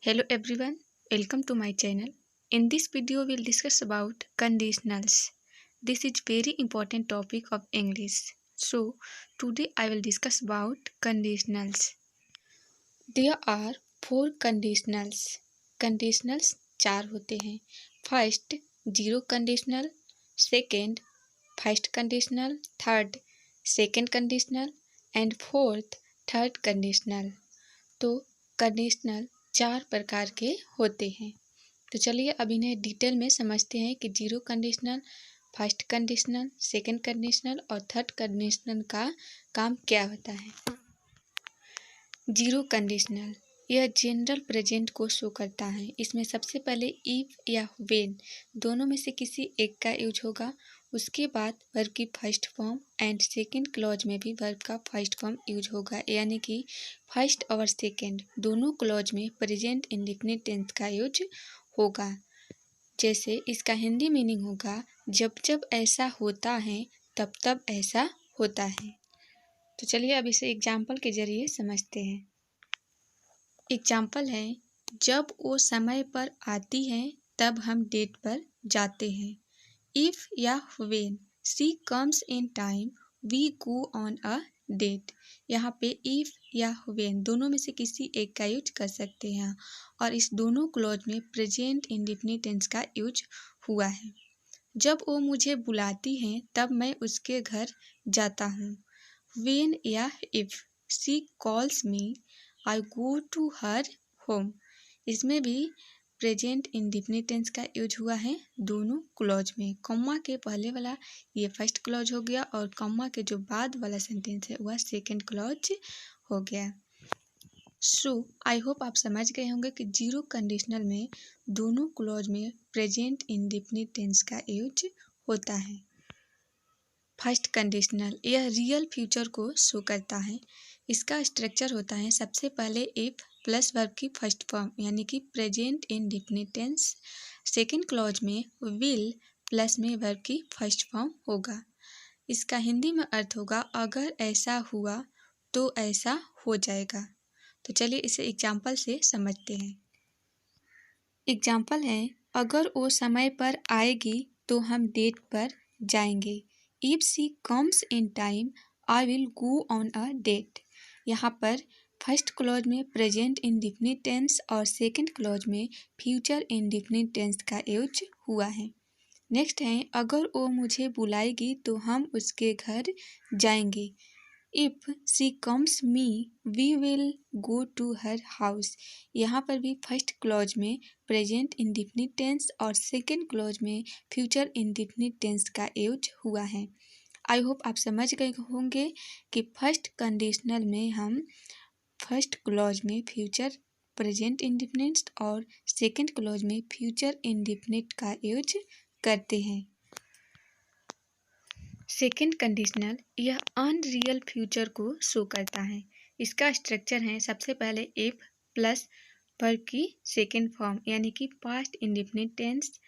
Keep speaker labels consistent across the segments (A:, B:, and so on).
A: Hello everyone, welcome to my channel. In this video we'll discuss about conditionals. This is very important topic of English. So today I will discuss about conditionals. There are 4 conditionals. Conditionals 4 होते हैं. First zero conditional, second first conditional, third second conditional and fourth third conditional. तो conditional 4 प्रकार के होते हैं. तो चलिए अब इन्हें डिटेल में समझते हैं कि zero conditional, first conditional, second conditional और थर्ड कंडीशनल का काम क्या होता है. जीरो कंडीशनल यह जनरल प्रेजेंट को शो करता है. इसमें सबसे पहले इफ या व्हेन दोनों में से किसी एक का यूज होगा. उसके बाद वर्ब की first form and second clause में भी वर्ब का फर्स्ट फॉर्म यूज होगा. यानी कि फर्स्ट और सेकंड दोनों क्लॉज में प्रेजेंट इंडेफिनिट टेंस का यूज होगा. जैसे इसका हिंदी मीनिंग होगा जब जब ऐसा होता है तब तब ऐसा होता है. तो चलिए अब इसे एग्जाम्पल के जरिए समझते हैं. एग्जाम्पल है जब वो समय पर आती है तब हम डेट पर जाते हैं. इफ़ या when she comes in time we go on a date. यहाँ पे इफ़ या व्हेन दोनों में से किसी एक का यूज कर सकते हैं और इस दोनों क्लॉज में प्रेजेंट इंडेफिनिट टेंस का यूज हुआ है. जब वो मुझे बुलाती हैं तब मैं उसके घर जाता हूँ. व्हेन या if she calls me I go to her home. इसमें भी प्रेजेंट इंडेफिनिट टेंस का यूज हुआ है दोनों क्लॉज में. कॉमा के पहले वाला ये फर्स्ट क्लॉज हो गया और कॉमा के जो बाद वाला सेंटेंस है वह सेकंड क्लॉज हो गया. सो आई होप आप समझ गए होंगे कि जीरो कंडीशनल में दोनों क्लॉज में प्रेजेंट इंडेफिनिट टेंस का यूज होता है. फर्स्ट कंडीशनल यह रियल फ्यूचर को शो करता है. इसका स्ट्रक्चर होता है सबसे पहले इफ प्लस वर्ब की फर्स्ट फॉर्म यानी कि present indefinite tense. Second clause में विल प्लस में वर्ब की फर्स्ट फॉर्म होगा. इसका हिंदी में अर्थ होगा अगर ऐसा हुआ तो ऐसा हो जाएगा. तो चलिए इसे एग्जाम्पल से समझते हैं. एग्जाम्पल है अगर वो समय पर आएगी तो हम डेट पर जाएंगे. If she comes in time I will go on a date. यहाँ पर फर्स्ट क्लॉज में प्रेजेंट इंडेफिनिट टेंस और सेकंड क्लॉज में फ्यूचर इंडेफिनिट टेंस का यूज हुआ है. नेक्स्ट है अगर वो मुझे बुलाएगी तो हम उसके घर जाएंगे. If she comes me we will go to her house. यहाँ पर भी फर्स्ट क्लॉज में प्रेजेंट इंडेफिनिट टेंस और सेकंड क्लॉज में फ्यूचर इंडेफिनिट टेंस का यूज हुआ है. आई होप आप समझ गए होंगे कि फर्स्ट कंडीशनल में हम फर्स्ट क्लॉज में फ्यूचर प्रेजेंट इंडेफिनिट और सेकंड क्लॉज में फ्यूचर इंडेफिनिट का यूज करते हैं. सेकंड कंडीशनल यह अनरियल फ्यूचर को शो करता है. इसका स्ट्रक्चर है सबसे पहले इफ प्लस वर्ब की सेकंड फॉर्म यानी कि पास्ट इंडेफिनिट टेंस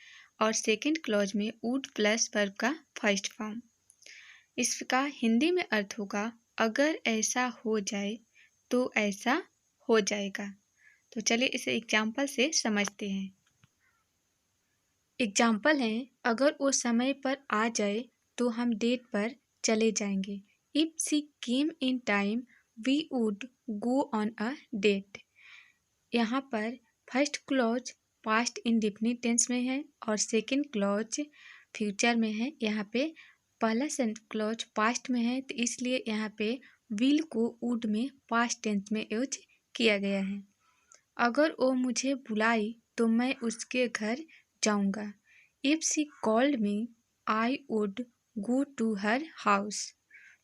A: और सेकंड क्लॉज में वुड प्लस वर्ब का फर्स्ट फॉर्म. इसका हिंदी में अर्थ होगा अगर ऐसा हो जाए तो ऐसा हो जाएगा. तो चलिए इसे एग्जाम्पल से समझते हैं. एग्जाम्पल है अगर वो समय पर आ जाए तो हम डेट पर चले जाएंगे. If she came in time we would go on a date. यहाँ पर first clause past indefinite tense में है और सेकंड क्लॉज फ्यूचर में है. यहाँ पे पहला क्लॉज पास्ट में है तो इसलिए यहाँ पे विल को वुड में पास्ट टेंस में यूज किया गया है. अगर वो मुझे बुलाई तो मैं उसके घर जाऊंगा. If she called me I would go to her house.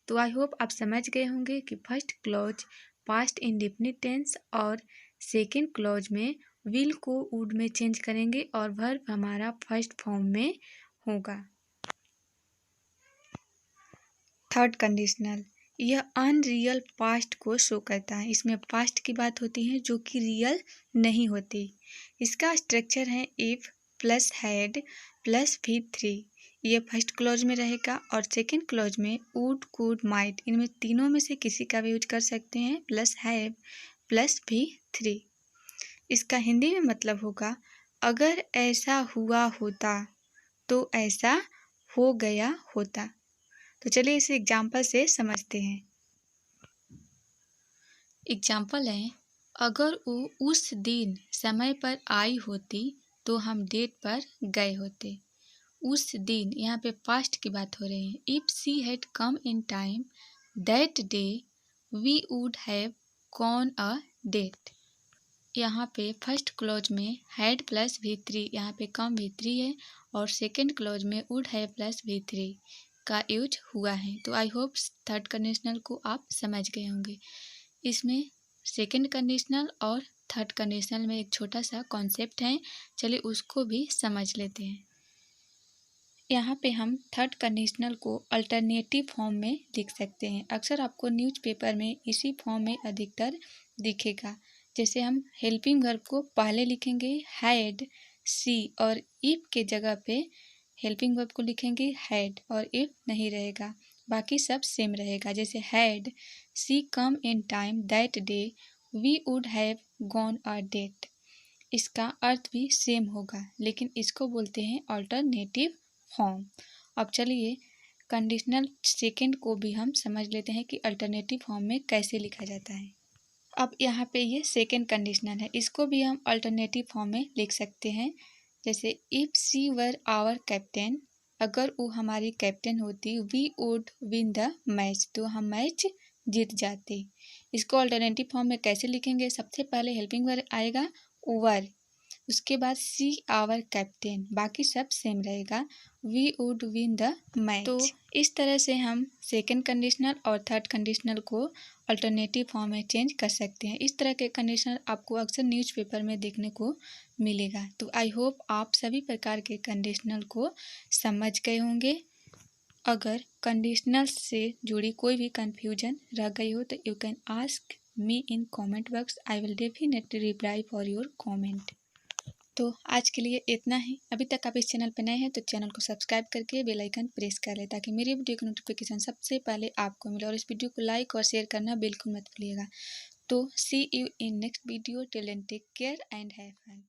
A: तो आई होप आप समझ गए होंगे कि first clause past indefinite tense और सेकंड क्लॉज में विल को वुड में चेंज करेंगे और वर्ब हमारा फर्स्ट फॉर्म में होगा. थर्ड कंडीशनल यह अनरियल पास्ट को शो करता है. इसमें पास्ट की बात होती है जो कि रियल नहीं होती. इसका स्ट्रक्चर है if plus had plus V3. ये फर्स्ट क्लॉज में रहेगा और सेकंड क्लॉज में वुड कुड माइट इनमें तीनों में से किसी का भी यूज कर सकते हैं प्लस हैव प्लस V3. इसका हिंदी में मतलब होगा अगर ऐसा हुआ होता तो ऐसा हो गया होता। तो चलिए इसे एग्जाम्पल से समझते हैं। एग्जाम्पल है, अगर वो उस दिन समय पर आई होती तो हम डेट पर गए होते। उस दिन यहाँ पे पास्ट की बात हो रही है। If she had come in time that day we would have gone a date. यहाँ पे फर्स्ट क्लॉज में हैड प्लस V3, यहाँ पे कम V3 है, और सेकंड क्लॉज में वुड हैव प्लस V3 का यूज हुआ है। तो आई होप थर्ड कंडीशनल को आप समझ गए होंगे। इसमें सेकंड कंडीशनल और थर्ड कंडीशनल में एक छोटा सा कॉन्सेप्ट है, चलिए उसको भी समझ लेते हैं। यहाँ पे हम थर्ड कंडीशनल को अल्टरनेटिव फॉर्म में लिख सकते हैं। अक्सर आपको न्यूज़पेपर में इसी फॉर्म में अधिकतर दिखेगा। जैसे हम हेल्पिंग वर्ब को पहले लिखेंगे हैड सी, और इफ के जगह पे हेल्पिंग वर्ब को लिखेंगे हैड, और इफ नहीं रहेगा, बाकी सब सेम रहेगा। जैसे had she come in time that day we would have gone a date. इसका अर्थ भी सेम होगा, लेकिन इसको बोलते हैं अल्टरनेटिव फॉर्म। अब चलिए कंडीशनल सेकंड को भी हम समझ लेते हैं कि अल्टरनेटिव फॉर्म में कैसे लिखा जाता है। अब यहाँ पे ये सेकंड कंडीशनल है, इसको भी हम अल्टरनेटिव फॉर्म में लिख सकते हैं। जैसे if she were our captain, अगर वो हमारी कैप्टन होती, we would win the match, तो हम मैच जीत जाते। इसको अल्टरनेटिव फॉर्म में कैसे लिखेंगे? सबसे पहले हेल्पिंग वर्ब आएगा वर, उसके बाद सी आवर कैप्टन, बाकी सब सेम रहेगा, we would win the match. तो इस तरह से हम सेकंड कंडीशनल और थर्ड कंडीशनल को अल्टरनेटिव फॉर्म में चेंज कर सकते हैं। इस तरह के कंडीशनल आपको अक्सर न्यूज़पेपर में देखने को मिलेगा। तो आई होप आप सभी प्रकार के कंडीशनल को समझ गए होंगे। अगर कंडीशनल से जुड़ी कोई भी कन्फ्यूजन रह गई हो तो you can ask me in comment box, I will definitely reply for your comment. तो आज के लिए इतना ही। अभी तक आप इस चैनल पर नए हैं तो चैनल को सब्सक्राइब करके बेल आइकन प्रेस कर लें, ताकि मेरी वीडियो की नोटिफिकेशन सबसे पहले आपको मिले, और इस वीडियो को लाइक और शेयर करना बिल्कुल मत भूलिएगा। तो see you in next video, till then take care and have fun.